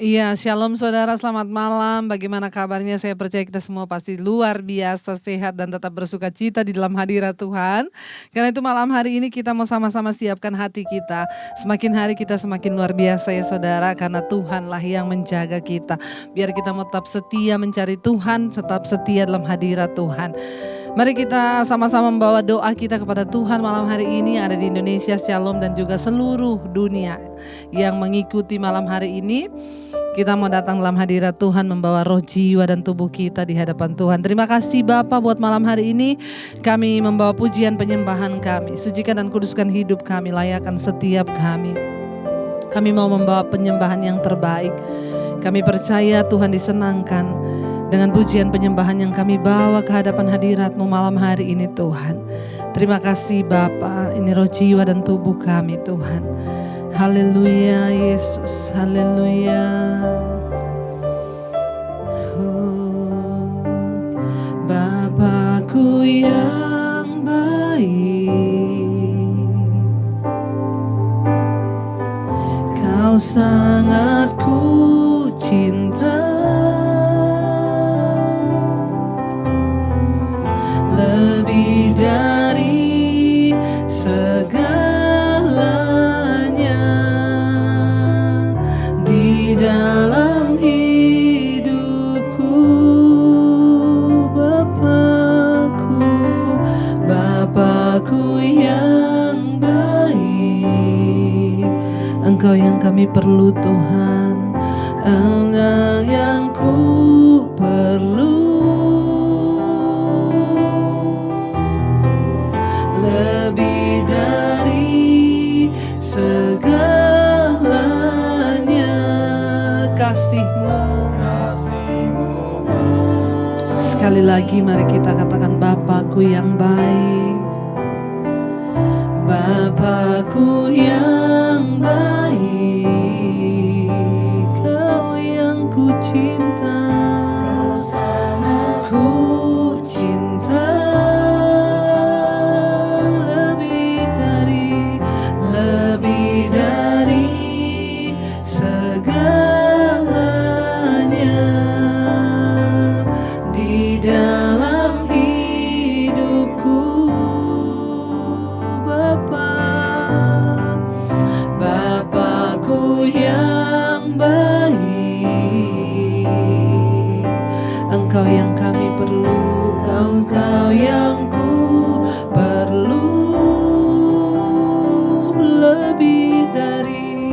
Iya, shalom saudara, selamat malam. Bagaimana kabarnya? Saya percaya kita semua pasti luar biasa sehat dan tetap bersuka cita di dalam hadirat Tuhan. Karena itu malam hari ini kita mau sama-sama siapkan hati kita. Semakin hari kita semakin luar biasa ya saudara, karena Tuhanlah yang menjaga kita. Biar kita mau tetap setia mencari Tuhan, tetap setia dalam hadirat Tuhan. Mari kita sama-sama membawa doa kita kepada Tuhan malam hari ini yang ada di Indonesia, Shalom, dan juga seluruh dunia yang mengikuti malam hari ini. Kita mau datang dalam hadirat Tuhan membawa roh, jiwa, dan tubuh kita di hadapan Tuhan. Terima kasih Bapa buat malam hari ini. Kami membawa pujian penyembahan kami. Sucikan dan kuduskan hidup kami, layakkan setiap kami. Kami mau membawa penyembahan yang terbaik. Kami percaya Tuhan disenangkan dengan pujian penyembahan yang kami bawa ke hadapan hadirat-Mu malam hari ini Tuhan. Terima kasih Bapa, ini roh, jiwa, dan tubuh kami Tuhan. Haleluya Yesus, haleluya. Bapakku yang baik, Kau sangat ku cinta, lebih dari segalanya di dalam hidupku. Bapakku yang baik, Engkau yang kami perlu Tuhan, Engkau yang ku perlu, lebih dari segalanya kasih-Mu. Sekali lagi mari kita katakan Bapakku yang baik, Bapakku yang baik, Kau yang ku cinta, ku cinta, lebih dari segalanya di dalam hidupku. Bapakku yang baik, Engkau yang kami perlu, Engkau yang ku perlu, lebih dari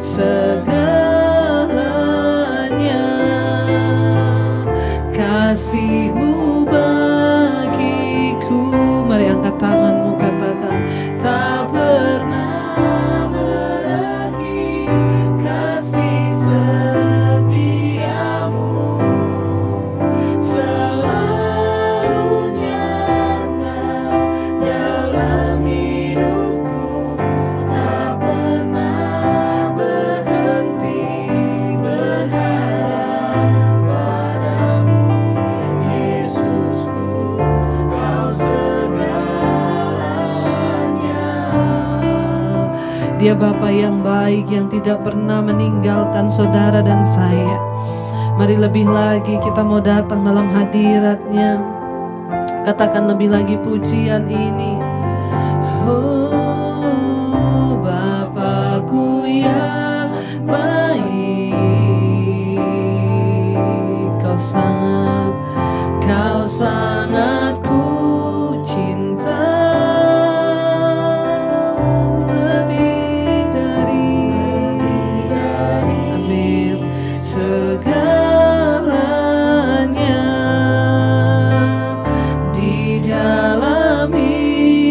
segalanya kasih-Mu bagiku. Mari angkat tanganmu, katakan tak pernah berakhir kasih setiamu, selalu nyata dalam hidupku, tak pernah berhenti berharap padamu, Yesusku, Kau segalanya. Dia Bapa yang baik yang tidak pernah meninggalkan saudara dan saya. Mari lebih lagi kita mau datang dalam hadirat-Nya. Katakan lebih lagi pujian ini. Oh, Bapakku yang baik, Kau sangat ku cinta, lebih dari amin segalanya di dalam hidupku.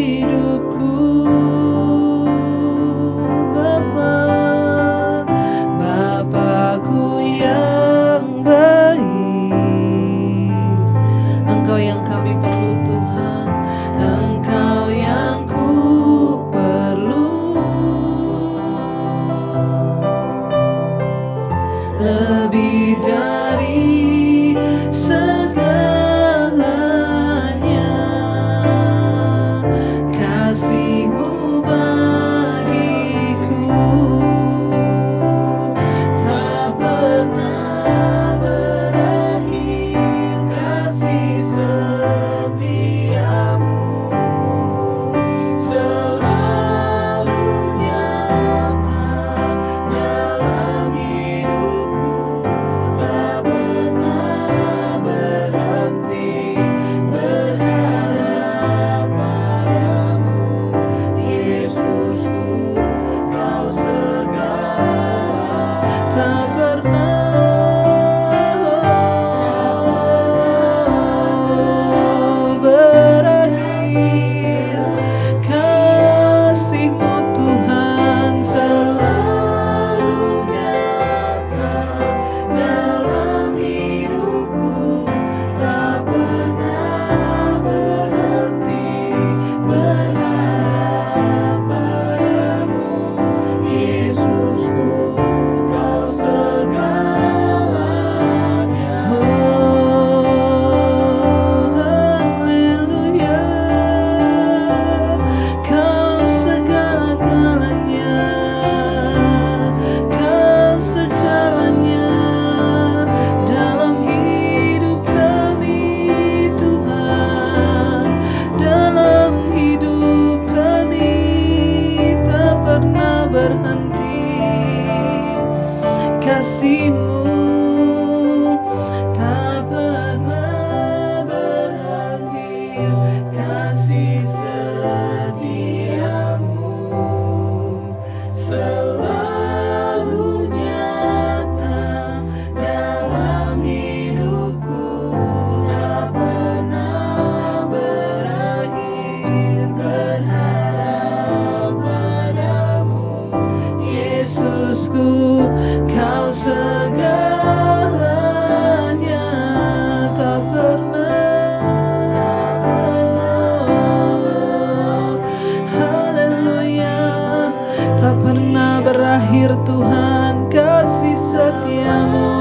berakhir Tuhan, kasih setiamu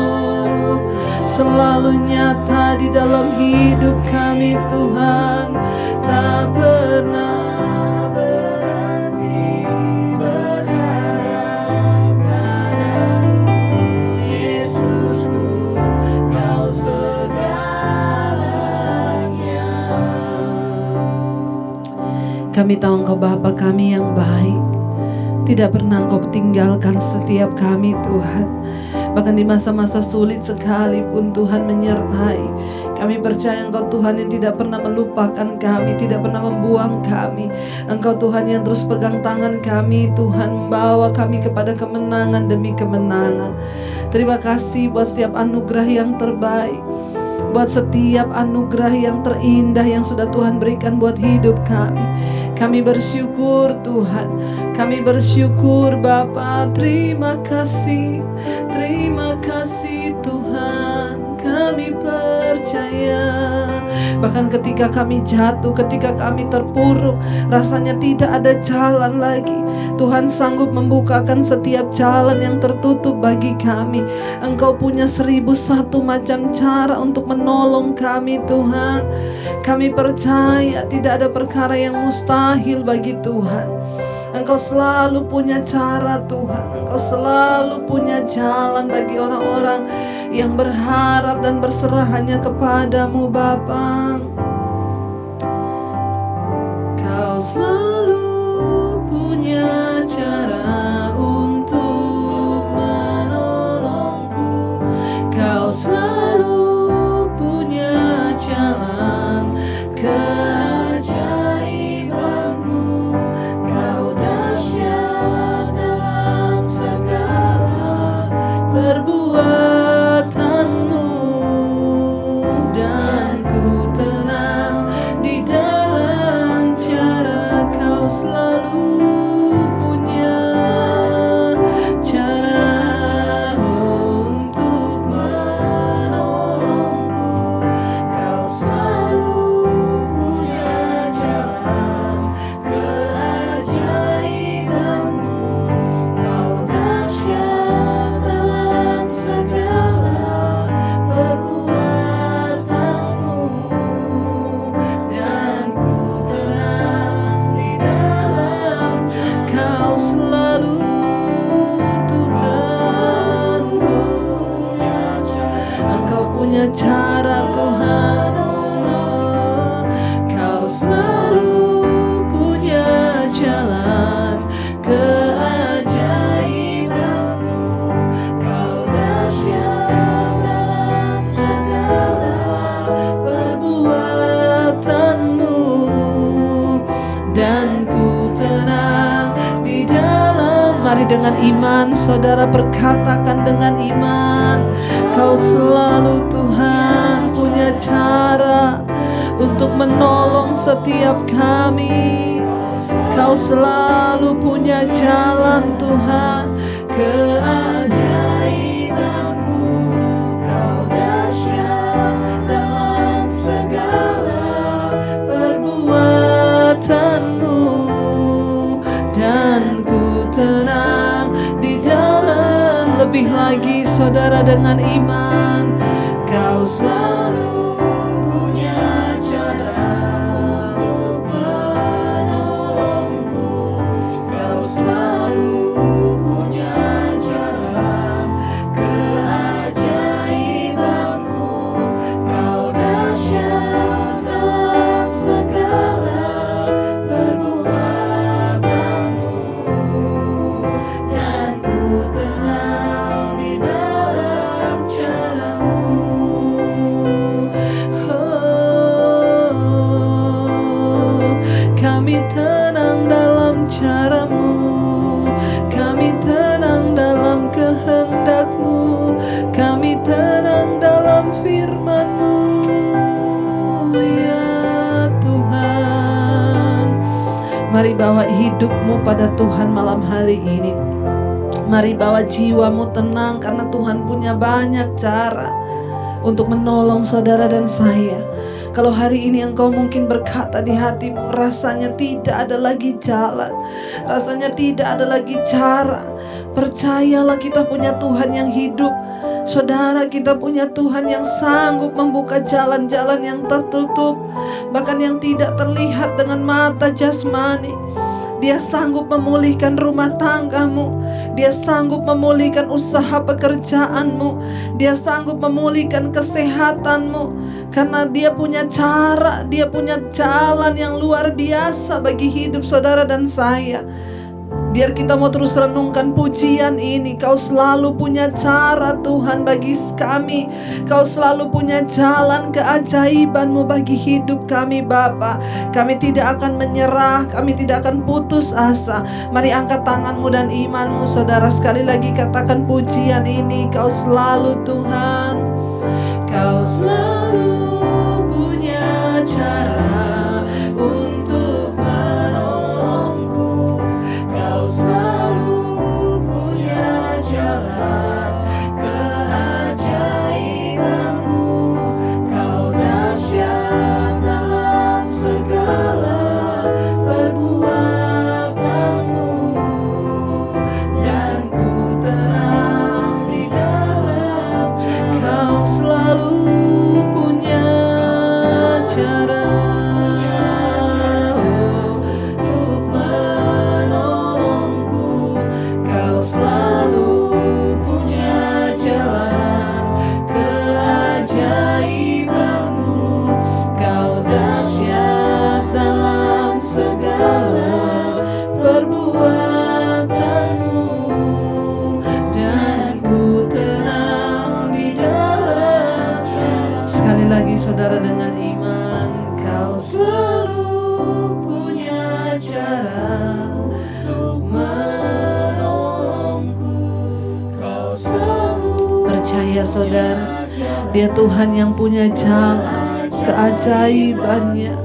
selalu nyata di dalam hidup kami Tuhan, tak pernah berhenti berharap padamu Yesusku, Kau segalanya. Kami tahu Engkau Bapa kami yang baik, tidak pernah Engkau tinggalkan setiap kami Tuhan. Bahkan di masa-masa sulit sekalipun Tuhan menyertai. Kami percaya Engkau Tuhan yang tidak pernah melupakan kami, tidak pernah membuang kami. Engkau Tuhan yang terus pegang tangan kami Tuhan, membawa kami kepada kemenangan demi kemenangan. Terima kasih buat setiap anugerah yang terbaik, buat setiap anugerah yang terindah yang sudah Tuhan berikan buat hidup kami. Kami bersyukur Tuhan, kami bersyukur Bapa. Terima kasih Tuhan, kami percaya. Bahkan ketika kami jatuh, ketika kami terpuruk, rasanya tidak ada jalan lagi, Tuhan sanggup membukakan setiap jalan yang tertutup bagi kami. Engkau punya 1001 macam cara untuk menolong kami Tuhan. Kami percaya tidak ada perkara yang mustahil bagi Tuhan. Engkau selalu punya cara Tuhan, Engkau selalu punya jalan bagi orang-orang yang berharap dan berserah hanya kepadamu Bapa. Kau selalu punya cara untuk menolongku. Kau selalu punya jalan keajaibanmu. Kau dahsyat dalam segala perbuatanmu, dan ku tenang di dalam cara. Kau selalu punya cara untuk menolongku. Kau selalu punya jalan keajaibanmu. Kau dahsyat dalam segala perbuatanmu, dan ku tenang di dalam. Kau selalu Tuhan, Engkau punya cara Tuhan. Kau selalu punya jalan keajaibanmu. Kau dahsyat dalam segala perbuatanmu, dan ku tenang di dalam. Mari dengan iman saudara perkatakan dengan iman. Kau selalu Tuhan punya cara untuk menolong setiap kami. Kau selalu punya jalan Tuhan keajaibanmu. Kau dahsyat dalam segala perbuatanmu, dan ku tenang di dalam. Lebih lagi saudara dengan iman. Kau selalu punya cara untuk menolongku. Kau selalu punya jalan keajaibanmu. Kau dahsyat dalam segala perbuatanmu, dan ku tenang di dalam caramu. Oh, kami tenang dalam caramu. Kami tenang dalam kehendak-Mu. Kami tenang dalam firman-Mu, ya Tuhan. Mari bawa hidupmu pada Tuhan malam hari ini. Mari bawa jiwamu tenang, karena Tuhan punya banyak cara untuk menolong saudara dan saya. Kalau hari ini engkau mungkin berkata di hatimu, rasanya tidak ada lagi jalan, rasanya tidak ada lagi cara. Percayalah, kita punya Tuhan yang hidup. Saudara, kita punya Tuhan yang sanggup membuka jalan-jalan yang tertutup, bahkan yang tidak terlihat dengan mata jasmani. Dia sanggup memulihkan rumah tanggamu. Dia sanggup memulihkan usaha pekerjaanmu. Dia sanggup memulihkan kesehatanmu. Karena dia punya cara, dia punya jalan yang luar biasa bagi hidup saudara dan saya. Biar kita mau terus renungkan pujian ini. Kau selalu punya cara Tuhan bagi kami. Kau selalu punya jalan keajaiban-Mu bagi hidup kami Bapa. Kami tidak akan menyerah, kami tidak akan putus asa. Mari angkat tanganmu dan imanmu saudara. Sekali lagi katakan pujian ini. Kau selalu Tuhan. Kau selalu punya cara untuk menolongku. Kau selalu punya jalan keajaiban-Mu. Kau dahsyat dalam segala perbuatan-Mu, dan ku tenang di dalam. Kau selalu punya cara untuk menolongku. Kau selalu punya jalan keajaiban-Mu. Kau dahsyat dalam segala perbuatan-Mu, dan ku tenang di dalam. Sekali lagi saudara dengan iman. Kau selalu punya cara untuk menolongku. Kau selalu. Percaya saudara, Dia Tuhan yang punya jalan keajaibannya.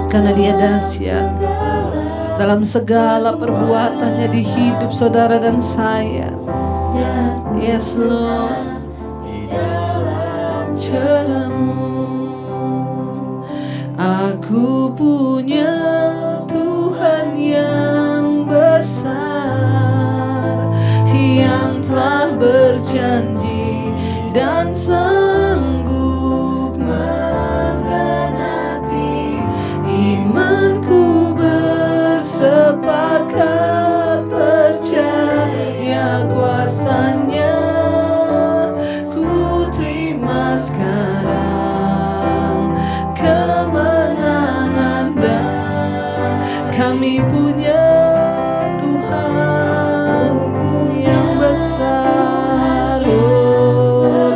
Karena Dia dahsyat dalam segala perbuatannya di hidup saudara dan saya. Yes Lord, cara-Mu. Aku punya Tuhan yang besar, yang telah berjanji dan sanggup menggenapi. Imanku bersepakat percaya kuasa-Nya. Ku terima sekarang kemenangan, dan kami punya Tuhan yang besar. Oh,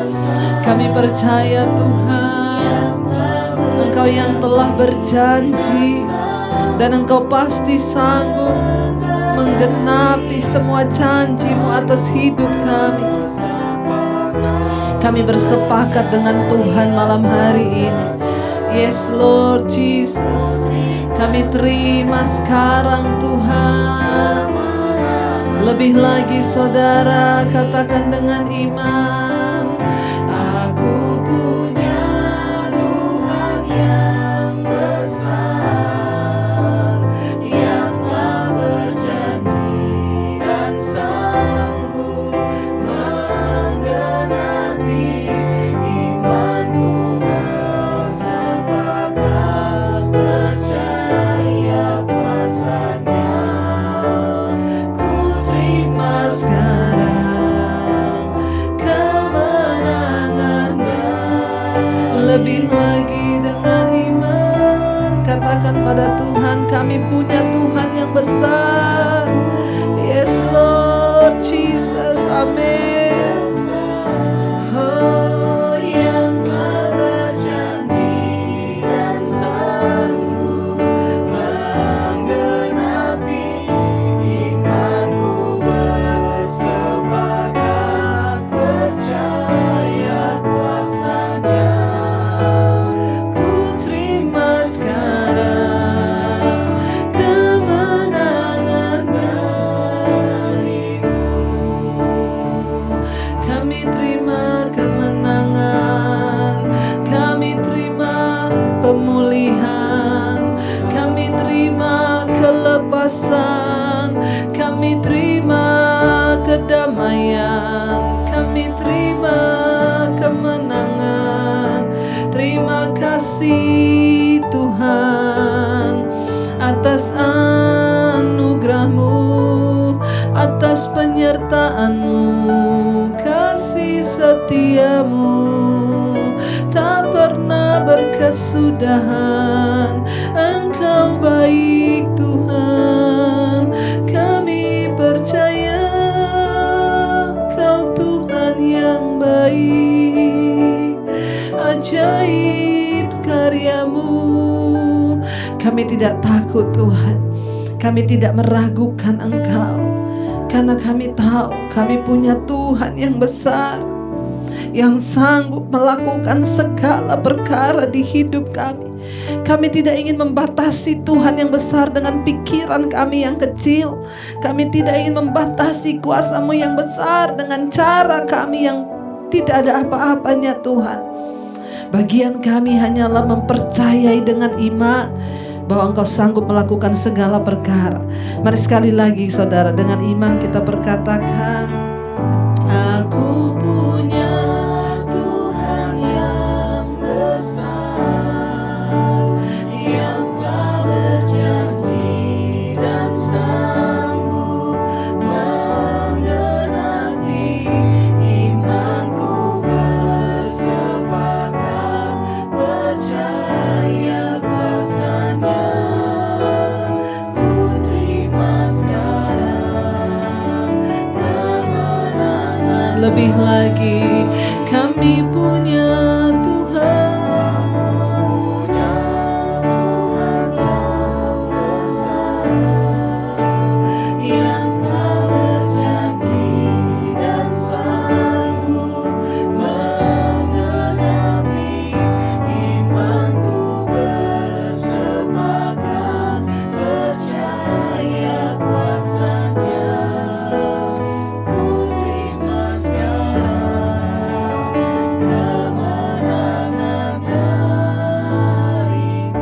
kami percaya Tuhan, Engkau yang telah berjanji, dan Engkau pasti sanggup menggenapi semua janji-Mu atas hidup kami. Kami bersepakat dengan Tuhan malam hari ini. Yes Lord Jesus, kami terima sekarang Tuhan. Lebih lagi saudara, katakan dengan iman. Aku punya Tuhan yang besar, yang telah berjanji dan sanggup menggenapi. Imanku bersepakat percaya kuasa-Nya. Ku terima sekarang kemenangan, dan lebih lagi dengan iman. Katakan pada Tuhan, kami punya Tuhan yang besar. Yes Lord Jesus, amin. Oh, yang telah berjanji dan sanggup menggenapi. Imanku bersepakat percaya kuasa-Nya. Ku terima sekarang kemenangan darimu. kebebasan, kami terima kedamaian, kami terima kemenangan. Terima kasih Tuhan atas anugerah-Mu, atas penyertaan-Mu, kasih setia-Mu tak pernah berkesudahan. Engkau baik Tuhan, kami percaya Kau Tuhan yang baik, ajaib karya-Mu. Kami tidak takut Tuhan, kami tidak meragukan Engkau, karena kami tahu kami punya Tuhan yang besar, yang sanggup melakukan segala perkara di hidup kami. Kami tidak ingin membatasi Tuhan yang besar dengan pikiran kami yang kecil. Kami tidak ingin membatasi kuasa-Mu yang besar dengan cara kami yang tidak ada apa-apanya Tuhan. Bagian kami hanyalah mempercayai dengan iman bahwa Engkau sanggup melakukan segala perkara. Mari sekali lagi saudara, dengan iman kita berkatakan, aku punya Tuhan yang besar, yang telah berjanji dan sanggup menggenapi imanku. Bersepakat percaya kuasa-Nya, ku terima sekarang kemenangan. Lebih lagi, kami punya Tuhan, yang besar, yang telah berjanji dan sanggup menggenapi imanku. Bersepakat percaya kuasa-Nya, ku terima sekarang kemenangan dari-Mu.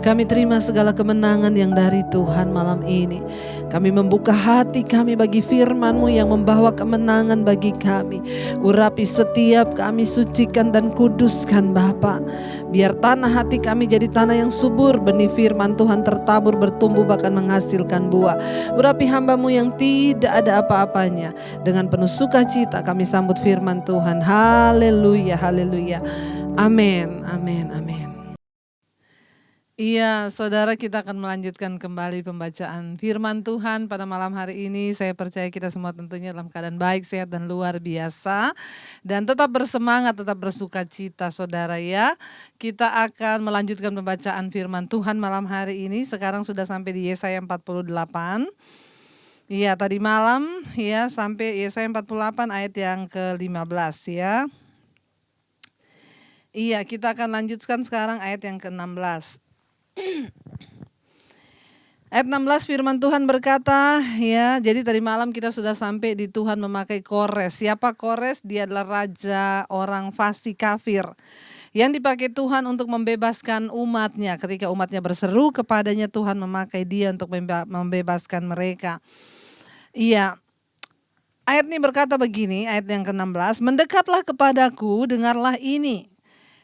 Kami terima segala kemenangan yang dari Tuhan malam ini. Kami membuka hati kami bagi firman-Mu yang membawa kemenangan bagi kami. Urapi setiap kami, sucikan dan kuduskan Bapa. Biar tanah hati kami jadi tanah yang subur, benih firman Tuhan tertabur, bertumbuh bahkan menghasilkan buah. Urapi hamba-Mu yang tidak ada apa-apanya. Dengan penuh sukacita kami sambut firman Tuhan. Haleluya, haleluya. Amin, amin, amin. Iya, saudara, kita akan melanjutkan kembali pembacaan firman Tuhan pada malam hari ini. Saya percaya kita semua tentunya dalam keadaan baik, sehat, dan luar biasa. Dan tetap bersemangat, tetap bersuka cita, saudara ya. Kita akan melanjutkan pembacaan firman Tuhan malam hari ini. Sekarang sudah sampai di Yesaya 48. Iya, tadi malam ya sampai Yesaya 48 ayat yang ke-15 ya. Iya, kita akan lanjutkan sekarang ayat yang ke-16. Ayat 16 firman Tuhan berkata ya, jadi tadi malam kita sudah sampai di Tuhan memakai Kores. Siapa Kores? Dia adalah raja orang fasik kafir yang dipakai Tuhan untuk membebaskan umatnya. Ketika umatnya berseru kepadanya, Tuhan memakai dia untuk membebaskan mereka. Iya, ayat ini berkata begini, ayat yang ke-16, mendekatlah kepadaku, dengarlah ini.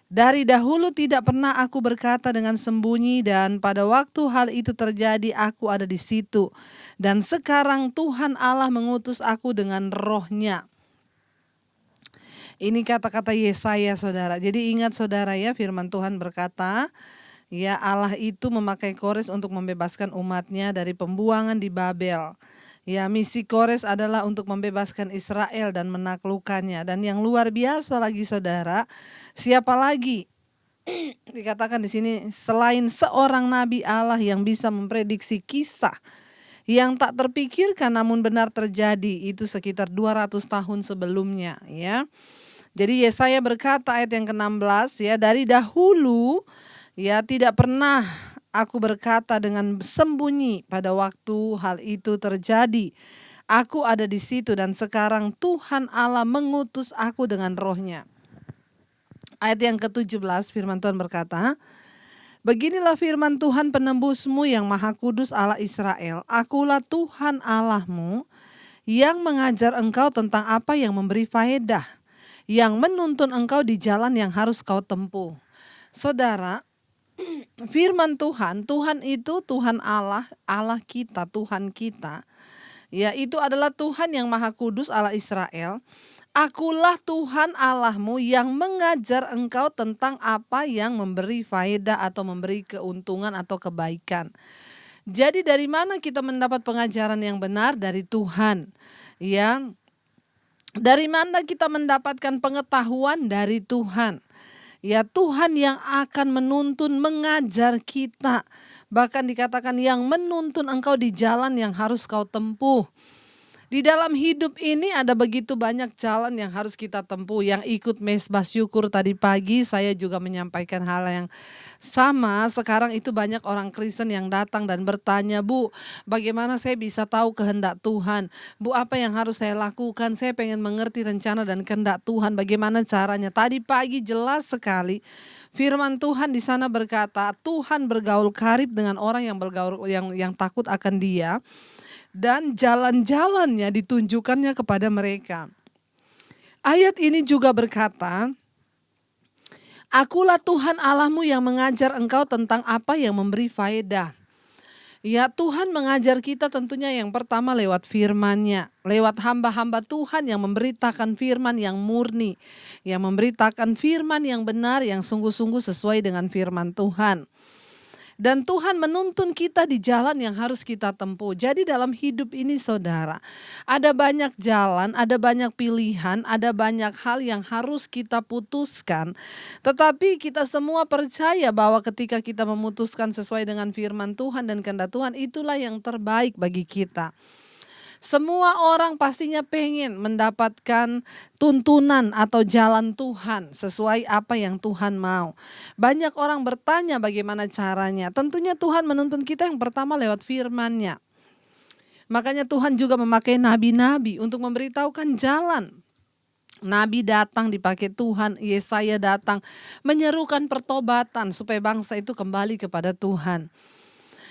Dari dahulu tidak pernah aku berkata dengan sembunyi, dan pada waktu hal itu terjadi aku ada di situ. Dan sekarang Tuhan Allah mengutus aku dengan roh-Nya. Ini kata-kata Yesaya, saudara. Jadi ingat saudara ya, firman Tuhan berkata, ya Allah itu memakai Kores untuk membebaskan umatnya dari pembuangan di Babel. Ya, misi Kores adalah untuk membebaskan Israel dan menaklukkannya. Dan yang luar biasa lagi saudara, siapa lagi dikatakan di sini selain seorang nabi Allah yang bisa memprediksi kisah yang tak terpikirkan namun benar terjadi, itu sekitar 200 tahun sebelumnya ya. Jadi Yesaya berkata ayat yang ke-16 ya, dari dahulu ya tidak pernah aku berkata dengan sembunyi, pada waktu hal itu terjadi aku ada di situ, dan sekarang Tuhan Allah mengutus aku dengan roh-Nya. Ayat yang ke-17 firman Tuhan berkata, Beginilah firman Tuhan penembusmu yang Maha Kudus Allah Israel. Akulah Tuhan Allahmu yang mengajar engkau tentang apa yang memberi faedah, yang menuntun engkau di jalan yang harus kau tempuh. Saudara, firman Tuhan, Tuhan itu Tuhan Allah, Allah kita, Tuhan kita. Ya, itu adalah Tuhan yang Maha Kudus Allah Israel. Akulah Tuhan Allahmu yang mengajar engkau tentang apa yang memberi faedah atau memberi keuntungan atau kebaikan. Jadi dari mana kita mendapat pengajaran yang benar? Dari Tuhan. Ya. Dari mana kita mendapatkan pengetahuan? Dari Tuhan. Ya, Tuhan yang akan menuntun, mengajar kita. Bahkan dikatakan yang menuntun engkau di jalan yang harus kau tempuh. Di dalam hidup ini ada begitu banyak jalan yang harus kita tempuh. Yang ikut mesbah syukur tadi pagi saya juga menyampaikan hal yang sama. Sekarang itu banyak orang Kristen yang datang dan bertanya, Bu, bagaimana saya bisa tahu kehendak Tuhan? Bu, apa yang harus saya lakukan? Saya pengen mengerti rencana dan kehendak Tuhan. Bagaimana caranya? Tadi pagi jelas sekali firman Tuhan di sana berkata, Tuhan bergaul karib dengan orang yang bergaul yang takut akan Dia. Dan jalan-jalannya ditunjukkannya kepada mereka. Ayat ini juga berkata, Akulah Tuhan Allahmu yang mengajar engkau tentang apa yang memberi faedah. Ya, Tuhan mengajar kita tentunya yang pertama lewat firman-Nya, lewat hamba-hamba Tuhan yang memberitakan firman yang murni, yang memberitakan firman yang benar, yang sungguh-sungguh sesuai dengan firman Tuhan. Dan Tuhan menuntun kita di jalan yang harus kita tempuh. Jadi dalam hidup ini saudara, ada banyak jalan, ada banyak pilihan, ada banyak hal yang harus kita putuskan. Tetapi kita semua percaya bahwa ketika kita memutuskan sesuai dengan firman Tuhan dan kehendak Tuhan, itulah yang terbaik bagi kita. Semua orang pastinya pengen mendapatkan tuntunan atau jalan Tuhan sesuai apa yang Tuhan mau. Banyak orang bertanya bagaimana caranya. Tentunya Tuhan menuntun kita yang pertama lewat firman-Nya. Makanya Tuhan juga memakai nabi-nabi untuk memberitahukan jalan. Nabi datang dipakai Tuhan, Yesaya datang menyerukan pertobatan supaya bangsa itu kembali kepada Tuhan.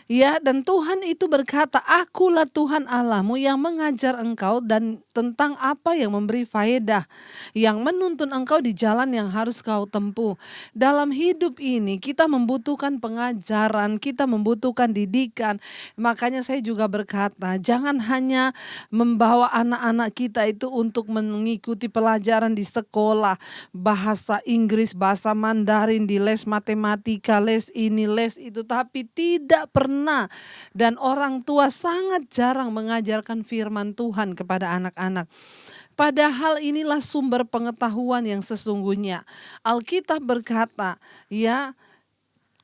Ya, dan Tuhan itu berkata, Akulah Tuhan Allahmu yang mengajar engkau dan tentang apa yang memberi faedah, yang menuntun engkau di jalan yang harus kau tempuh. Dalam hidup ini kita membutuhkan pengajaran, kita membutuhkan didikan. Makanya saya juga berkata, jangan hanya membawa anak-anak kita itu untuk mengikuti pelajaran di sekolah, bahasa Inggris, bahasa Mandarin, di les matematika, les ini, les itu, tapi tidak pernah dan orang tua sangat jarang mengajarkan firman Tuhan kepada anak-anak. Padahal inilah sumber pengetahuan yang sesungguhnya. Alkitab berkata, ya,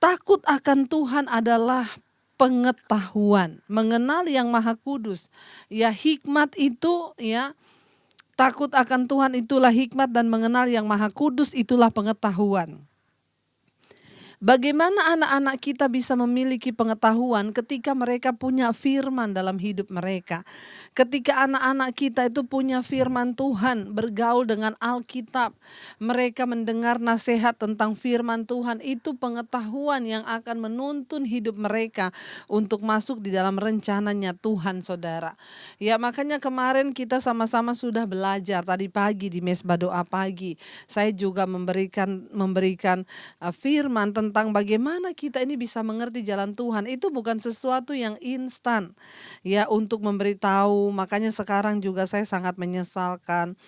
takut akan Tuhan adalah pengetahuan, mengenal yang Maha Kudus. Ya, hikmat itu, ya, takut akan Tuhan itulah hikmat dan mengenal yang Maha Kudus itulah pengetahuan. Bagaimana anak-anak kita bisa memiliki pengetahuan ketika mereka punya firman dalam hidup mereka? Ketika anak-anak kita itu punya firman Tuhan, bergaul dengan Alkitab, mereka mendengar nasihat tentang firman Tuhan, itu pengetahuan yang akan menuntun hidup mereka untuk masuk di dalam rencananya Tuhan, saudara. Ya, makanya kemarin kita sama-sama sudah belajar tadi pagi di mesbah doa pagi. Saya juga memberikan firman tentang bagaimana kita ini bisa mengerti jalan Tuhan. Itu bukan sesuatu yang instan ya untuk memberitahu. Makanya sekarang juga saya sangat menyesalkan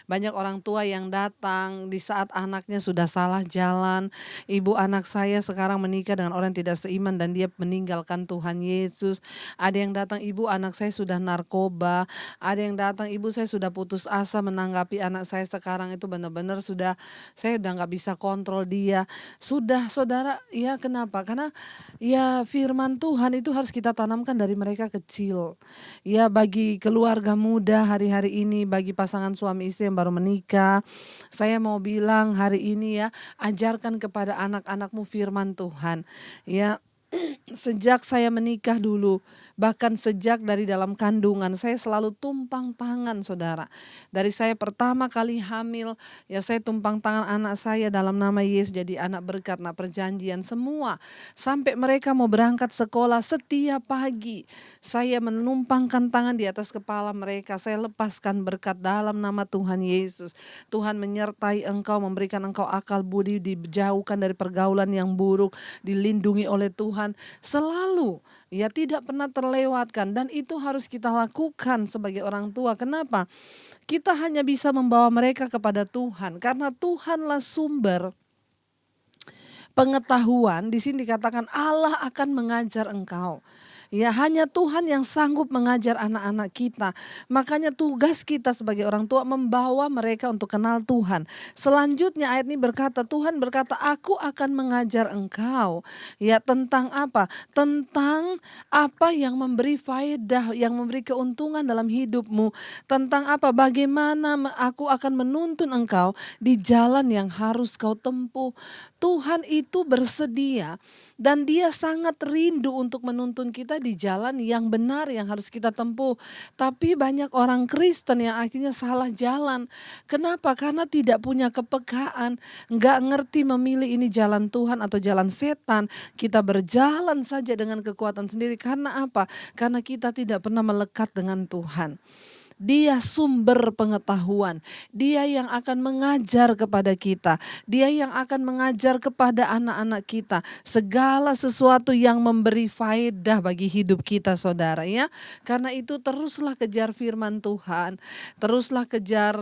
banyak orang tua yang datang di saat anaknya sudah salah jalan. Ibu anak saya sekarang menikah dengan orang yang tidak seiman dan dia meninggalkan Tuhan Yesus. Ada yang datang, ibu anak saya sudah narkoba. Ada yang datang, ibu saya sudah putus asa menanggapi anak saya sekarang itu benar-benar sudah, saya udah gak bisa kontrol dia. Sudah saudara, ya kenapa? Karena ya firman Tuhan itu harus kita tanamkan dari mereka kecil. Ya, bagi keluarga muda hari-hari ini, bagi pasangan suami istri yang baru menikah, saya mau bilang hari ini ya, ajarkan kepada anak-anakmu firman Tuhan. Ya, Sejak saya menikah dulu, bahkan sejak dari dalam kandungan, saya selalu tumpang tangan saudara. Dari saya pertama kali hamil, ya saya tumpang tangan anak saya dalam nama Yesus jadi anak berkat, anak perjanjian semua. Sampai mereka mau berangkat sekolah setiap pagi, saya menumpangkan tangan di atas kepala mereka, saya lepaskan berkat dalam nama Tuhan Yesus. Tuhan menyertai engkau, memberikan engkau akal budi, dijauhkan dari pergaulan yang buruk, dilindungi oleh Tuhan. Selalu, ya tidak pernah terlewatkan dan itu harus kita lakukan sebagai orang tua. Kenapa? Kita hanya bisa membawa mereka kepada Tuhan karena Tuhanlah sumber pengetahuan. Di sini dikatakan Allah akan mengajar engkau. Ya, hanya Tuhan yang sanggup mengajar anak-anak kita. Makanya tugas kita sebagai orang tua membawa mereka untuk kenal Tuhan. Selanjutnya ayat ini berkata, Tuhan berkata, aku akan mengajar engkau. Ya, tentang apa? Tentang apa yang memberi faedah, yang memberi keuntungan dalam hidupmu. Tentang apa? Bagaimana aku akan menuntun engkau di jalan yang harus kau tempuh. Tuhan itu bersedia dan Dia sangat rindu untuk menuntun kita di jalan yang benar yang harus kita tempuh. Tapi banyak orang Kristen yang akhirnya salah jalan. Kenapa? Karena tidak punya kepekaan, nggak ngerti memilih ini jalan Tuhan atau jalan setan. Kita berjalan saja dengan kekuatan sendiri. Karena apa? Karena kita tidak pernah melekat dengan Tuhan. Dia sumber pengetahuan. Dia yang akan mengajar kepada kita. Dia yang akan mengajar kepada anak-anak kita. Segala sesuatu yang memberi faedah bagi hidup kita saudara ya. Karena itu teruslah kejar firman Tuhan. Teruslah kejar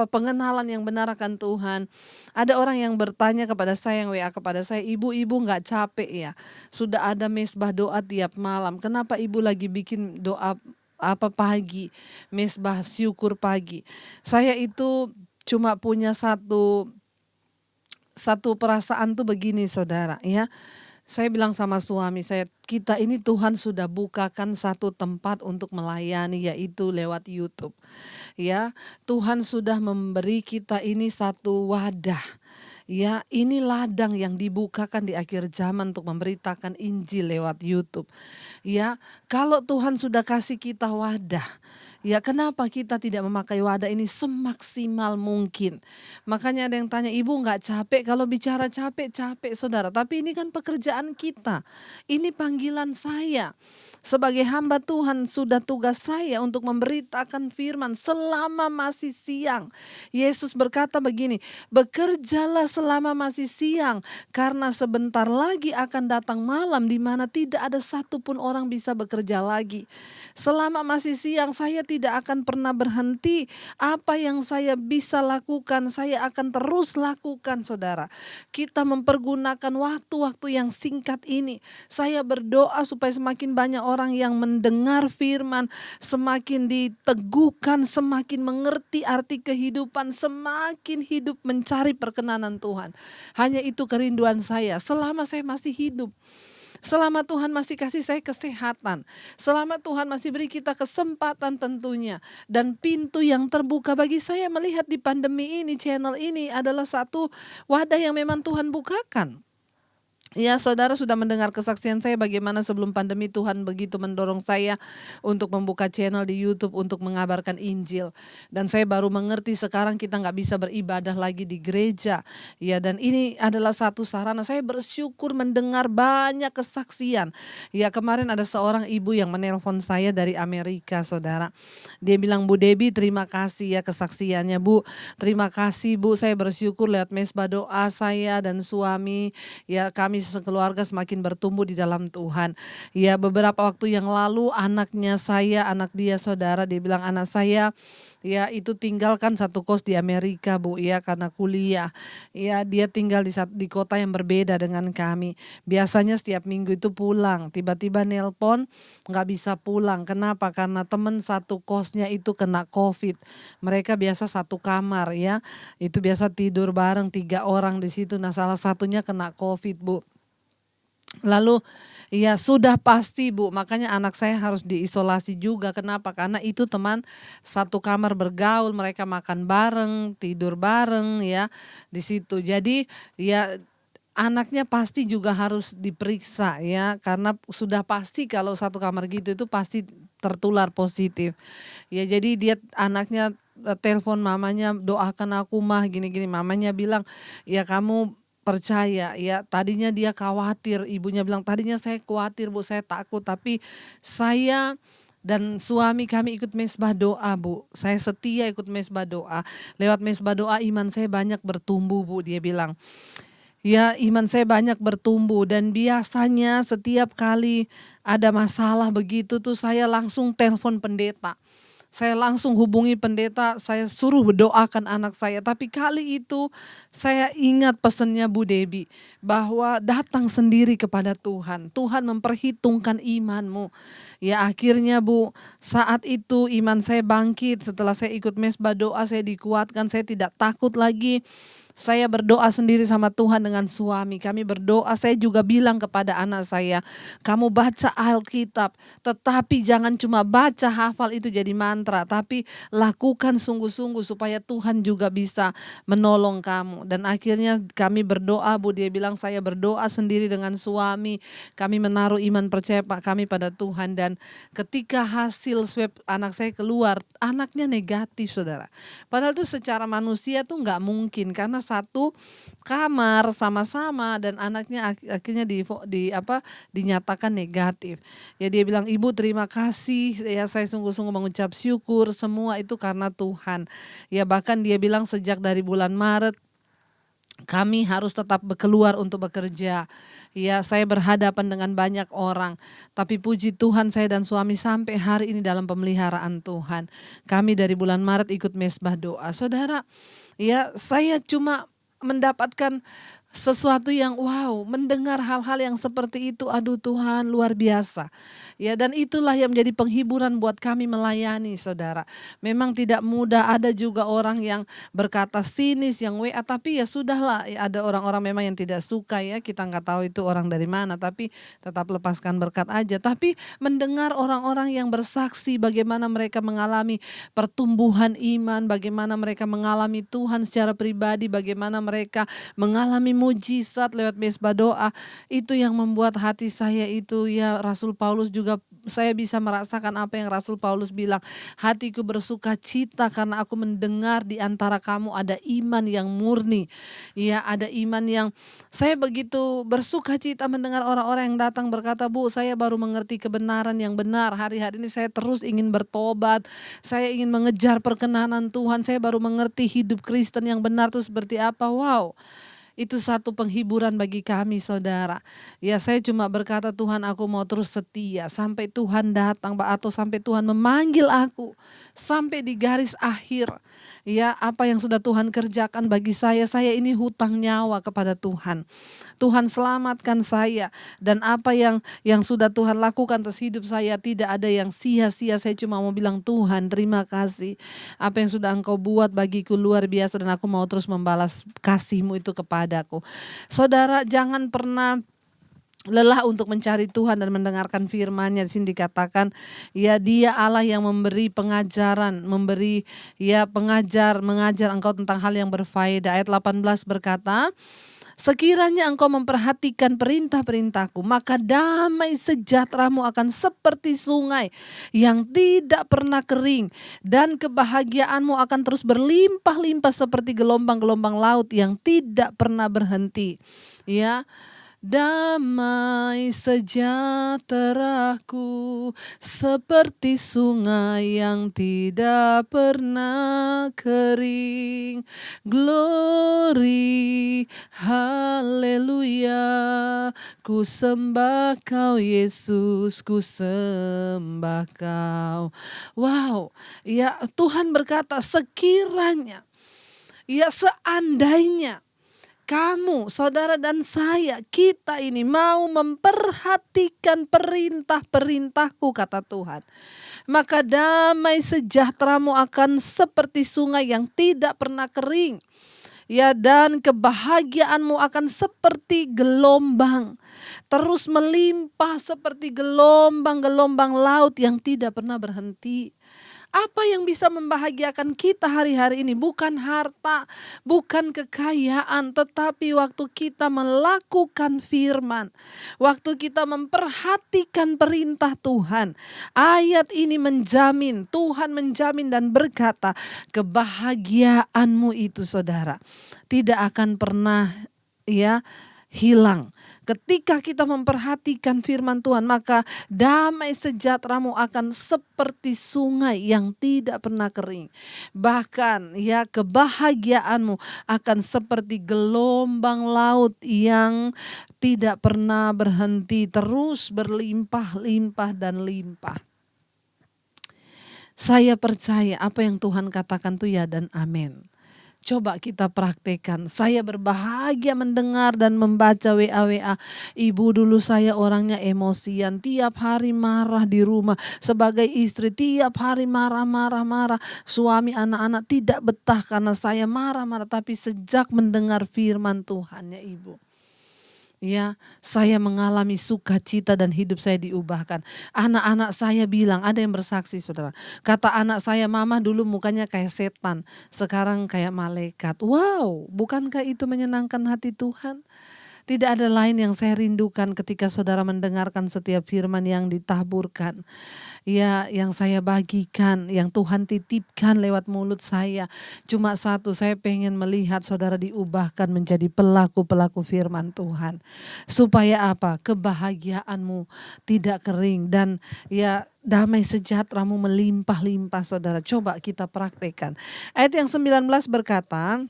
pengenalan yang benar akan Tuhan. Ada orang yang bertanya kepada saya, yang WA kepada saya, ibu-ibu nggak capek ya? Sudah ada mesbah doa tiap malam. Kenapa ibu lagi bikin doa pagi, mesbah syukur pagi? Saya itu cuma punya satu perasaan tuh begini saudara ya. Saya bilang sama suami saya, kita ini Tuhan sudah bukakan satu tempat untuk melayani, yaitu lewat YouTube. Ya, Tuhan sudah memberi kita ini satu wadah. Ya, ini ladang yang dibukakan di akhir zaman untuk memberitakan Injil lewat YouTube. Ya, kalau Tuhan sudah kasih kita wadah, ya kenapa kita tidak memakai wadah ini semaksimal mungkin? Makanya ada yang tanya, ibu nggak capek? Kalau bicara capek saudara. Tapi ini kan pekerjaan kita. Ini panggilan saya. Sebagai hamba Tuhan sudah tugas saya untuk memberitakan firman selama masih siang. Yesus berkata begini, bekerjalah selama masih siang karena sebentar lagi akan datang malam di mana tidak ada satupun orang bisa bekerja lagi. Selama masih siang saya tidak akan pernah berhenti. Apa yang saya bisa lakukan saya akan terus lakukan saudara. Kita mempergunakan waktu-waktu yang singkat ini. Saya berdoa supaya semakin banyak orang yang mendengar firman, semakin diteguhkan, semakin mengerti arti kehidupan, semakin hidup mencari perkenanan Tuhan. Hanya itu kerinduan saya selama saya masih hidup. Selama Tuhan masih kasih saya kesehatan, selama Tuhan masih beri kita kesempatan tentunya, dan pintu yang terbuka bagi saya melihat di pandemi ini, channel ini adalah satu wadah yang memang Tuhan bukakan. Ya, saudara sudah mendengar kesaksian saya bagaimana sebelum pandemi Tuhan begitu mendorong saya untuk membuka channel di YouTube untuk mengabarkan Injil. Dan saya baru mengerti sekarang kita nggak bisa beribadah lagi di gereja. Ya, dan ini adalah satu sarana. Saya bersyukur mendengar banyak kesaksian. Ya, kemarin ada seorang ibu yang menelpon saya dari Amerika, saudara. Dia bilang, Bu Debbie, terima kasih ya kesaksiannya, Bu. Terima kasih, Bu. Saya bersyukur lihat mesbah doa saya dan suami. Ya, kami sekeluarga semakin bertumbuh di dalam Tuhan. Ya, beberapa waktu yang lalu anak dia saudara, dia bilang anak saya ya itu tinggalkan satu kos di Amerika, Bu, ya karena kuliah. Ya, dia tinggal di kota yang berbeda dengan kami. Biasanya setiap minggu itu pulang, tiba-tiba nelpon nggak bisa pulang. Kenapa? Karena teman satu kosnya itu kena COVID. Mereka biasa satu kamar ya, itu biasa tidur bareng 3 orang di situ. Nah, salah satunya kena COVID, Bu. Lalu ya sudah pasti, Bu, makanya anak saya harus diisolasi juga. Kenapa? Karena itu teman satu kamar bergaul, mereka makan bareng, tidur bareng ya di situ. Jadi ya anaknya pasti juga harus diperiksa ya, karena sudah pasti kalau satu kamar gitu itu pasti tertular positif. Ya jadi dia anaknya telepon mamanya, "Doakan aku mah gini-gini." Mamanya bilang, "Ya kamu percaya ya." Tadinya dia khawatir, ibunya bilang, "Tadinya saya khawatir Bu, saya takut, tapi saya dan suami kami ikut mesbah doa Bu. Saya setia ikut mesbah doa. Lewat mesbah doa iman saya banyak bertumbuh Bu," dia bilang. Ya, iman saya banyak bertumbuh dan biasanya setiap kali ada masalah begitu tuh saya langsung telepon pendeta. Saya langsung hubungi pendeta, saya suruh berdoakan anak saya. Tapi kali itu saya ingat pesannya Bu Debi bahwa datang sendiri kepada Tuhan. Tuhan memperhitungkan imanmu. Ya akhirnya Bu, saat itu iman saya bangkit setelah saya ikut mesbah doa, saya dikuatkan, saya tidak takut lagi. Saya berdoa sendiri sama Tuhan dengan suami. Kami berdoa, saya juga bilang kepada anak saya, "Kamu baca Alkitab, tetapi jangan cuma baca hafal itu jadi mantra, tapi lakukan sungguh-sungguh supaya Tuhan juga bisa menolong kamu." Dan akhirnya kami berdoa, Bu, dia bilang saya berdoa sendiri dengan suami. Kami menaruh iman percaya kami pada Tuhan, dan ketika hasil swab anak saya keluar, anaknya negatif, Saudara. Padahal itu secara manusia tuh nggak mungkin karena satu kamar sama-sama dan anaknya akhirnya dinyatakan negatif. Ya dia bilang, "Ibu terima kasih ya, saya sungguh-sungguh mengucap syukur, semua itu karena Tuhan." Ya bahkan dia bilang sejak dari bulan Maret kami harus tetap keluar untuk bekerja. Ya, saya berhadapan dengan banyak orang. Tapi puji Tuhan saya dan suami sampai hari ini dalam pemeliharaan Tuhan. Kami dari bulan Maret ikut mesbah doa. Saudara, ya saya cuma mendapatkan sesuatu yang wow, mendengar hal-hal yang seperti itu, aduh Tuhan luar biasa. Ya dan itulah yang menjadi penghiburan buat kami melayani, Saudara. Memang tidak mudah, ada juga orang yang berkata sinis, yang WA, tapi ya sudahlah, ya, ada orang-orang memang yang tidak suka ya, kita nggak tahu itu orang dari mana, tapi tetap lepaskan berkat aja. Tapi mendengar orang-orang yang bersaksi bagaimana mereka mengalami pertumbuhan iman, bagaimana mereka mengalami Tuhan secara pribadi, bagaimana mereka mengalami mujizat lewat mesbah doa, itu yang membuat hati saya itu ya, Rasul Paulus juga, saya bisa merasakan apa yang Rasul Paulus bilang, "Hatiku bersuka cita karena aku mendengar di antara kamu ada iman yang murni." Ya ada iman yang, saya begitu bersuka cita mendengar orang-orang yang datang berkata, "Bu, saya baru mengerti kebenaran yang benar. Hari-hari ini saya terus ingin bertobat, saya ingin mengejar perkenanan Tuhan, saya baru mengerti hidup Kristen yang benar itu seperti apa." Wow, itu satu penghiburan bagi kami, Saudara. Ya saya cuma berkata, "Tuhan, aku mau terus setia sampai Tuhan datang atau sampai Tuhan memanggil aku, sampai di garis akhir." Ya apa yang sudah Tuhan kerjakan bagi saya ini hutang nyawa kepada Tuhan. Tuhan selamatkan saya, dan apa yang sudah Tuhan lakukan atas hidup saya tidak ada yang sia-sia. Saya cuma mau bilang, "Tuhan terima kasih. Apa yang sudah Engkau buat bagiku luar biasa dan aku mau terus membalas kasih-Mu itu kepadaku." Saudara, jangan pernah lelah untuk mencari Tuhan dan mendengarkan firman-Nya. Di sini dikatakan, ya Dia Allah yang memberi pengajaran, mengajar engkau tentang hal yang berfaedah. Ayat 18 berkata, "Sekiranya engkau memperhatikan perintah-perintahku, maka damai sejahteramu akan seperti sungai yang tidak pernah kering, dan kebahagiaanmu akan terus berlimpah-limpah seperti gelombang-gelombang laut yang tidak pernah berhenti." Ya, damai sejahteraku seperti sungai yang tidak pernah kering. Glory, haleluya. Ku sembah Kau Yesus, ku sembah Kau. Wow, ya Tuhan berkata, sekiranya, ya seandainya kamu, saudara dan saya, kita ini mau memperhatikan perintah-perintahku, kata Tuhan, maka damai sejahteramu akan seperti sungai yang tidak pernah kering. Ya, dan kebahagiaanmu akan seperti gelombang, terus melimpah seperti gelombang-gelombang laut yang tidak pernah berhenti. Apa yang bisa membahagiakan kita hari-hari ini? Bukan harta, bukan kekayaan, tetapi waktu kita melakukan firman, waktu kita memperhatikan perintah Tuhan. Ayat ini menjamin, Tuhan menjamin dan berkata, kebahagiaanmu itu saudara tidak akan pernah hilang. Ketika kita memperhatikan firman Tuhan, maka damai sejahteramu akan seperti sungai yang tidak pernah kering. Bahkan kebahagiaanmu akan seperti gelombang laut yang tidak pernah berhenti, terus berlimpah-limpah dan limpah. Saya percaya apa yang Tuhan katakan itu ya dan amin. Coba kita praktekkan. Saya berbahagia mendengar dan membaca WA. Ibu dulu saya orangnya emosian. Tiap hari marah di rumah. Sebagai istri tiap hari marah. Suami anak-anak tidak betah karena saya marah. Tapi sejak mendengar firman Tuhan ya ibu, saya mengalami sukacita dan hidup saya diubahkan. Anak-anak saya bilang, ada yang bersaksi saudara. Kata anak saya, mama dulu mukanya kayak setan, sekarang kayak malaikat. Wow, bukankah itu menyenangkan hati Tuhan? Tidak ada lain yang saya rindukan ketika saudara mendengarkan setiap firman yang ditaburkan. Yang saya bagikan, yang Tuhan titipkan lewat mulut saya. Cuma satu, saya pengen melihat saudara diubahkan menjadi pelaku-pelaku firman Tuhan. Supaya apa? Kebahagiaanmu tidak kering dan damai sejahteramu melimpah-limpah saudara. Coba kita praktekkan. Ayat yang 19 berkata,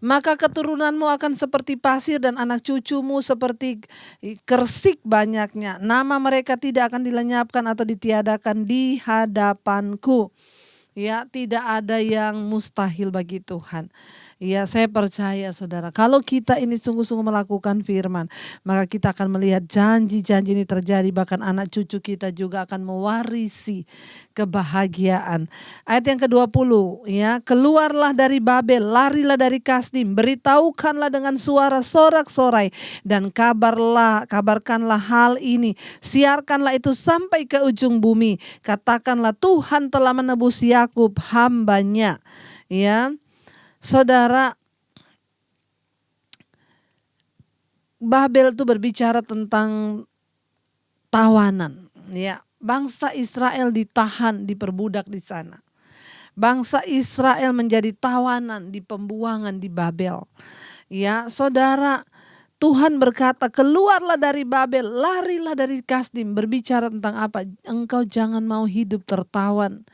maka keturunanmu akan seperti pasir dan anak cucumu seperti kersik banyaknya. Nama mereka tidak akan dilenyapkan atau ditiadakan di hadapanku. Tidak ada yang mustahil bagi Tuhan. Saya percaya saudara, kalau kita ini sungguh-sungguh melakukan firman, maka kita akan melihat janji-janji ini terjadi, bahkan anak cucu kita juga akan mewarisi kebahagiaan. Ayat yang ke-20, keluarlah dari Babel, larilah dari Kasdim, beritahukanlah dengan suara sorak-sorai dan kabarkanlah hal ini, siarkanlah itu sampai ke ujung bumi, katakanlah Tuhan telah menebus Yakub hambanya. Saudara, Babel itu berbicara tentang tawanan. Bangsa Israel ditahan, diperbudak di sana. Bangsa Israel menjadi tawanan di pembuangan di Babel. Saudara, Tuhan berkata, keluarlah dari Babel, larilah dari Kasdim. Berbicara tentang apa? Engkau jangan mau hidup tertawan.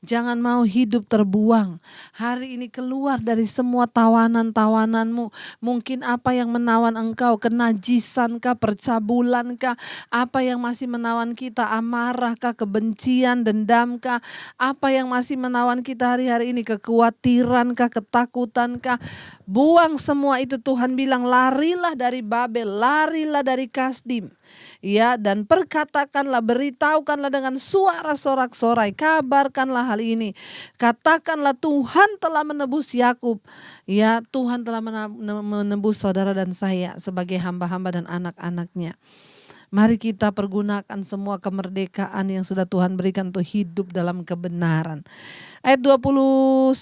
Jangan mau hidup terbuang. Hari ini keluar dari semua tawanan-tawananmu. Mungkin apa yang menawan engkau, kenajisankah, percabulankah, apa yang masih menawan kita, amarahkah, kebencian, dendamkah, apa yang masih menawan kita hari-hari ini, kekhawatirankah, ketakutankah. Buang semua itu. Tuhan bilang larilah dari Babel, larilah dari Kasdim. Dan perkatakanlah, beritahukanlah dengan suara sorak-sorai, kabarkanlah hal ini. Katakanlah Tuhan telah menebus Yakub. Tuhan telah menebus saudara dan saya sebagai hamba-hamba dan anak-anaknya. Mari kita pergunakan semua kemerdekaan yang sudah Tuhan berikan untuk hidup dalam kebenaran. Ayat 21,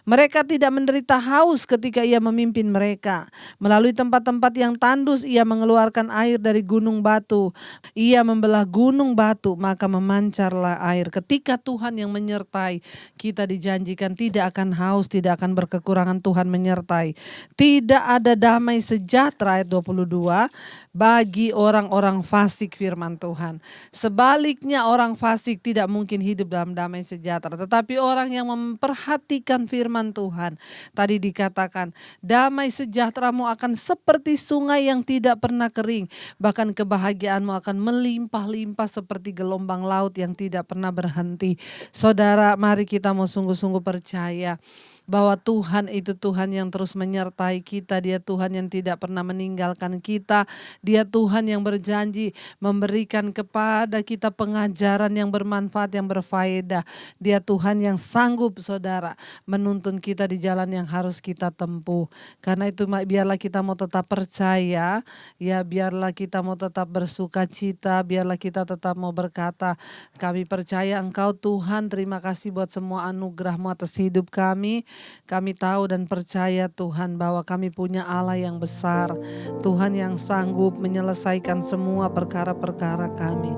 mereka tidak menderita haus ketika ia memimpin mereka. Melalui tempat-tempat yang tandus ia mengeluarkan air dari gunung batu. Ia membelah gunung batu maka memancarlah air. Ketika Tuhan yang menyertai, kita dijanjikan tidak akan haus, tidak akan berkekurangan. Tuhan menyertai. Tidak ada damai sejahtera, ayat 22, bagi orang-orang fasik firman Tuhan. Sebaliknya orang fasik tidak mungkin hidup dalam damai sejahtera. Tetapi orang yang memperhatikan firman Tuhan, tadi dikatakan damai sejahteramu akan seperti sungai yang tidak pernah kering. Bahkan kebahagiaanmu akan melimpah-limpah seperti gelombang laut yang tidak pernah berhenti. Saudara, mari kita mau sungguh-sungguh percaya. bahwa Tuhan itu Tuhan yang terus menyertai kita. Dia Tuhan yang tidak pernah meninggalkan kita. Dia Tuhan yang berjanji memberikan kepada kita pengajaran yang bermanfaat, yang berfaedah. Dia Tuhan yang sanggup, saudara, menuntun kita di jalan yang harus kita tempuh. Karena itu biarlah kita mau tetap percaya, ya biarlah kita mau tetap bersuka cita, biarlah kita tetap mau berkata, kami percaya Engkau Tuhan, terima kasih buat semua anugerah-Mu atas hidup kami. Kami tahu dan percaya Tuhan bahwa kami punya Allah yang besar, Tuhan yang sanggup menyelesaikan semua perkara-perkara kami.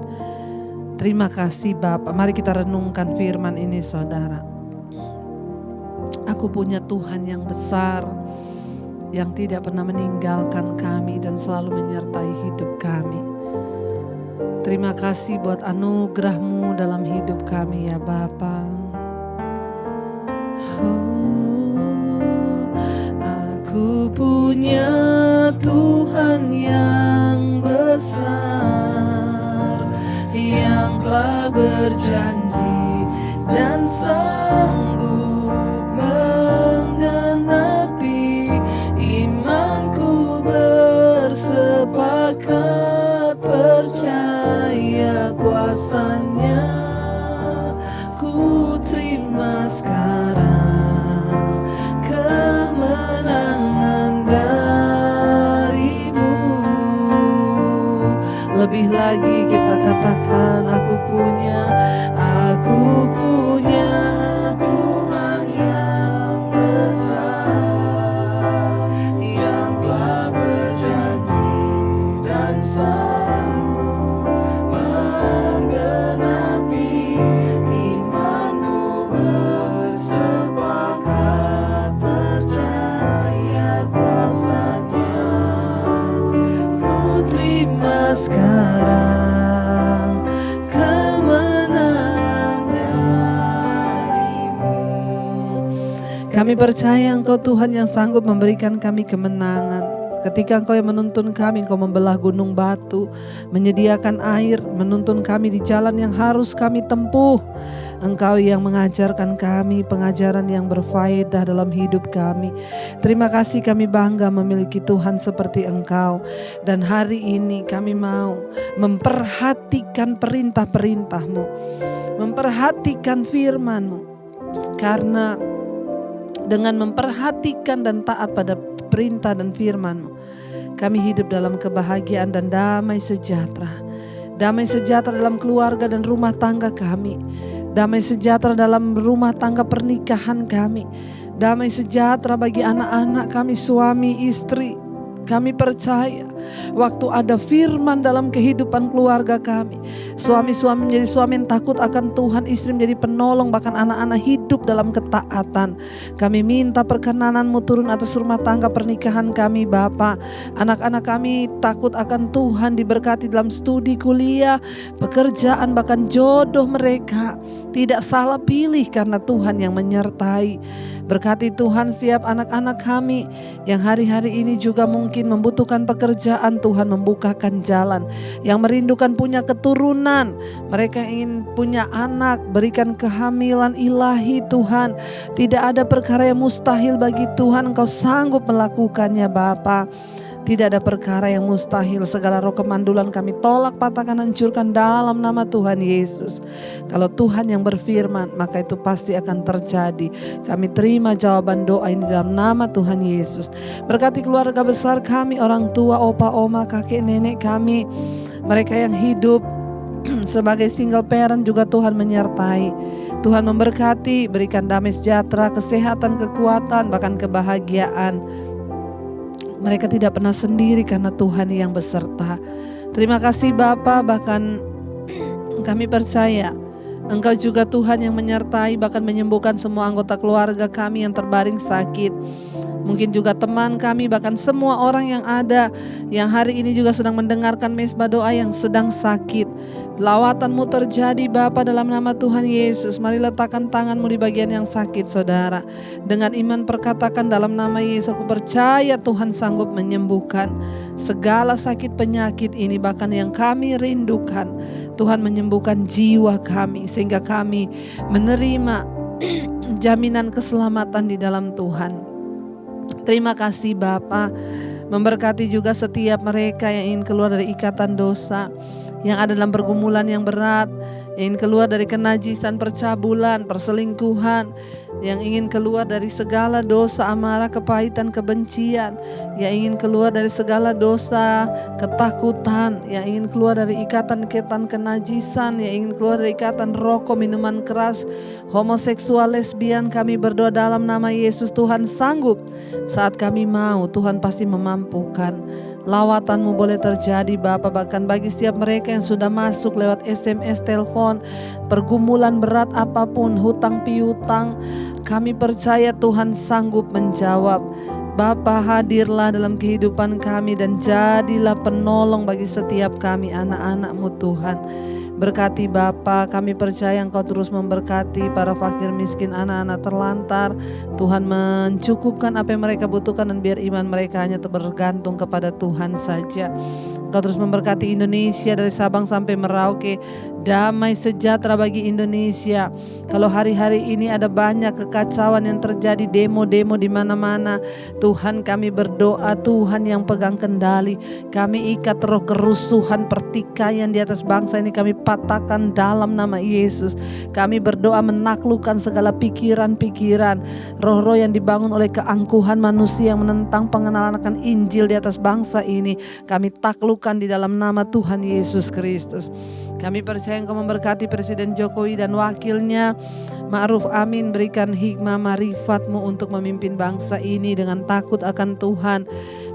Terima kasih Bapa. Mari kita renungkan firman ini, saudara. Aku punya Tuhan yang besar, yang tidak pernah meninggalkan kami dan selalu menyertai hidup kami. Terima kasih buat anugerah-Mu dalam hidup kami ya Bapa. Aku punya Tuhan yang besar, yang telah berjanji dan sanggup menggenapi. Imanku bersepakat percaya kuasa-Nya. Ku terima sekarang kemenangan dari-Mu. Lebih lagi kita katakan, aku punya Tuhan yang besar, yang telah berjanji dan sanggup menggenapi. Imanku bersepakat percaya kuasa-Nya. Ku terima sekarang kemenangan dari-Mu. Kami percaya Engkau Tuhan yang sanggup memberikan kami kemenangan. Ketika Engkau yang menuntun kami, Engkau membelah gunung batu, menyediakan air, menuntun kami di jalan yang harus kami tempuh. Engkau yang mengajarkan kami pengajaran yang berfaedah dalam hidup kami. Terima kasih, kami bangga memiliki Tuhan seperti Engkau. Dan hari ini kami mau memperhatikan perintah-perintah-Mu, memperhatikan firman-Mu. Karena dengan memperhatikan dan taat pada perintah dan firman-Mu, kami hidup dalam kebahagiaan dan damai sejahtera. Damai sejahtera dalam keluarga dan rumah tangga kami. Damai sejahtera dalam rumah tangga pernikahan kami. Damai sejahtera bagi anak-anak kami, suami, istri. Kami percaya waktu ada firman dalam kehidupan keluarga kami, suami-suami menjadi suami yang takut akan Tuhan, istri menjadi penolong, bahkan anak-anak hidup dalam ketaatan. Kami minta perkenanan-Mu turun atas rumah tangga pernikahan kami Bapa. Anak-anak kami takut akan Tuhan, diberkati dalam studi, kuliah, pekerjaan, bahkan jodoh mereka tidak salah pilih karena Tuhan yang menyertai. Berkati Tuhan setiap anak-anak kami yang hari-hari ini juga mungkin membutuhkan pekerjaan. Tuhan membukakan jalan, yang merindukan punya keturunan, mereka ingin punya anak, berikan kehamilan ilahi Tuhan. Tidak ada perkara yang mustahil bagi Tuhan, Engkau sanggup melakukannya Bapa. Tidak ada perkara yang mustahil. Segala roh kemandulan kami tolak, patahkan, hancurkan dalam nama Tuhan Yesus. Kalau Tuhan yang berfirman, maka itu pasti akan terjadi. Kami terima jawaban doa ini dalam nama Tuhan Yesus. Berkati keluarga besar kami, orang tua, opa, oma, kakek, nenek kami, mereka yang hidup sebagai single parent juga Tuhan menyertai. Tuhan memberkati, berikan damai sejahtera, kesehatan, kekuatan, bahkan kebahagiaan. Mereka tidak pernah sendiri karena Tuhan yang beserta. Terima kasih Bapa, bahkan kami percaya Engkau juga Tuhan yang menyertai, bahkan menyembuhkan semua anggota keluarga kami yang terbaring sakit. Mungkin juga teman kami, bahkan semua orang yang ada, yang hari ini juga sedang mendengarkan mesbah doa yang sedang sakit. Lawatan-Mu terjadi Bapa dalam nama Tuhan Yesus. Mari letakkan tangan-Mu di bagian yang sakit saudara. Dengan iman perkatakan dalam nama Yesus, aku percaya Tuhan sanggup menyembuhkan segala sakit penyakit ini, bahkan yang kami rindukan. Tuhan menyembuhkan jiwa kami sehingga kami menerima jaminan keselamatan di dalam Tuhan. Terima kasih Bapa. Memberkati juga setiap mereka yang ingin keluar dari ikatan dosa, yang ada dalam pergumulan yang berat, yang ingin keluar dari kenajisan, percabulan, perselingkuhan, yang ingin keluar dari segala dosa, amarah, kepahitan, kebencian, yang ingin keluar dari segala dosa, ketakutan, yang ingin keluar dari ikatan-ikatan kenajisan, yang ingin keluar dari ikatan rokok, minuman keras, homoseksual, lesbian. Kami berdoa dalam nama Yesus, Tuhan sanggup. Saat kami mau, Tuhan pasti memampukan. Lawatan-Mu boleh terjadi Bapa, bahkan bagi setiap mereka yang sudah masuk lewat SMS, telepon, pergumulan berat apapun, hutang piutang, kami percaya Tuhan sanggup menjawab. Bapa, hadirlah dalam kehidupan kami dan jadilah penolong bagi setiap kami anak-anak-Mu Tuhan. Berkati Bapa, kami percaya Engkau terus memberkati para fakir miskin, anak-anak terlantar. Tuhan mencukupkan apa yang mereka butuhkan dan biar iman mereka hanya bergantung kepada Tuhan saja. Engkau terus memberkati Indonesia dari Sabang sampai Merauke. Damai sejahtera bagi Indonesia. Kalau hari-hari ini ada banyak kekacauan yang terjadi, demo-demo di mana-mana, Tuhan kami berdoa, Tuhan yang pegang kendali. Kami ikat roh kerusuhan, pertikaian di atas bangsa ini, kami patahkan dalam nama Yesus. Kami berdoa menaklukkan segala pikiran-pikiran, roh-roh yang dibangun oleh keangkuhan manusia yang menentang pengenalan akan Injil di atas bangsa ini. Kami taklukkan di dalam nama Tuhan Yesus Kristus. Kami percaya Engkau memberkati Presiden Jokowi dan wakilnya, Ma'ruf Amin. Berikan hikmah marifat-Mu untuk memimpin bangsa ini dengan takut akan Tuhan.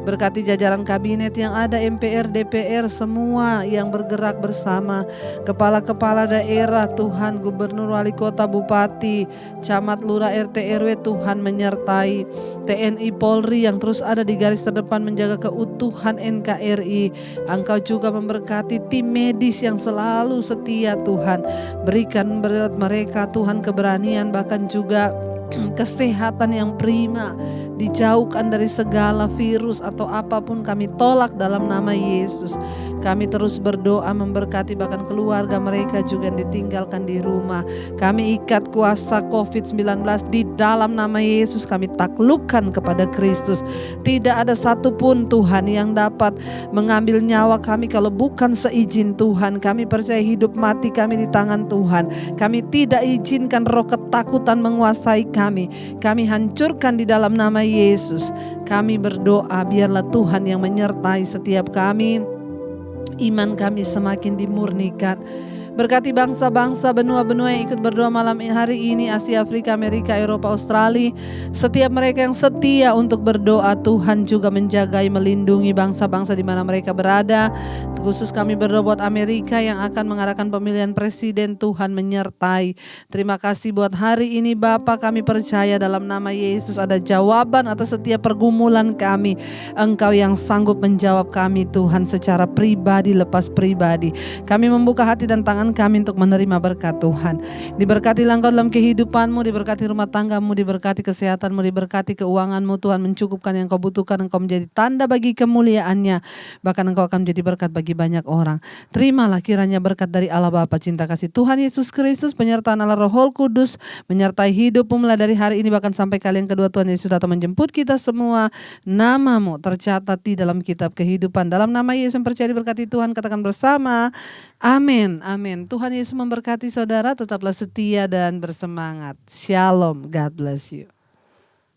Berkati jajaran kabinet yang ada, MPR, DPR, semua yang bergerak bersama, kepala-kepala daerah, Tuhan, gubernur, wali kota, bupati, camat, lurah, RT, RW, Tuhan menyertai. TNI, Polri yang terus ada di garis terdepan menjaga keutuhan NKRI. Engkau juga memberkati tim medis yang selalu setia, Tuhan. Berikan berat mereka, Tuhan, keberanian, bahkan juga kesehatan yang prima, dijauhkan dari segala virus atau apapun. Kami tolak dalam nama Yesus. Kami terus berdoa memberkati bahkan keluarga mereka juga yang ditinggalkan di rumah. Kami ikat kuasa COVID-19 di dalam nama Yesus. Kami taklukkan kepada Kristus. Tidak ada satupun Tuhan yang dapat mengambil nyawa kami kalau bukan seizin Tuhan. Kami percaya hidup mati kami di tangan Tuhan. Kami tidak izinkan roh ketakutan menguasai kami. Kami hancurkan di dalam nama Yesus. Kami berdoa biarlah Tuhan yang menyertai setiap kami. Iman kami semakin dimurnikan. Berkati bangsa-bangsa, benua-benua yang ikut berdoa malam hari ini, Asia, Afrika, Amerika, Eropa, Australia. Setiap mereka yang setia untuk berdoa, Tuhan juga menjagai, melindungi bangsa-bangsa di mana mereka berada. Khusus kami berdoa buat Amerika yang akan mengadakan pemilihan presiden, Tuhan menyertai. Terima kasih buat hari ini Bapa, kami percaya dalam nama Yesus ada jawaban atas setiap pergumulan kami. Engkau yang sanggup menjawab kami Tuhan secara pribadi lepas pribadi. Kami membuka hati dan tangan kami untuk menerima berkat Tuhan. Diberkatilah Engkau dalam kehidupanmu, diberkati rumah tanggamu, diberkati kesehatanmu, diberkati keuanganmu. Tuhan mencukupkan yang Engkau butuhkan. Engkau menjadi tanda bagi kemuliaan-Nya. Bahkan Engkau akan menjadi berkat bagi banyak orang. Terimalah kiranya berkat dari Allah Bapa, cinta kasih Tuhan Yesus Kristus, penyertaan Allah Roh Kudus menyertai hidupmu mulai dari hari ini bahkan sampai kali yang kedua Tuhan Yesus datang menjemput kita semua. Namamu tercatat di dalam kitab kehidupan. Dalam nama Yesus yang percaya diberkati Tuhan, katakan bersama, amin, amin. Tuhan Yesus memberkati saudara, tetaplah setia dan bersemangat. Shalom, God bless you.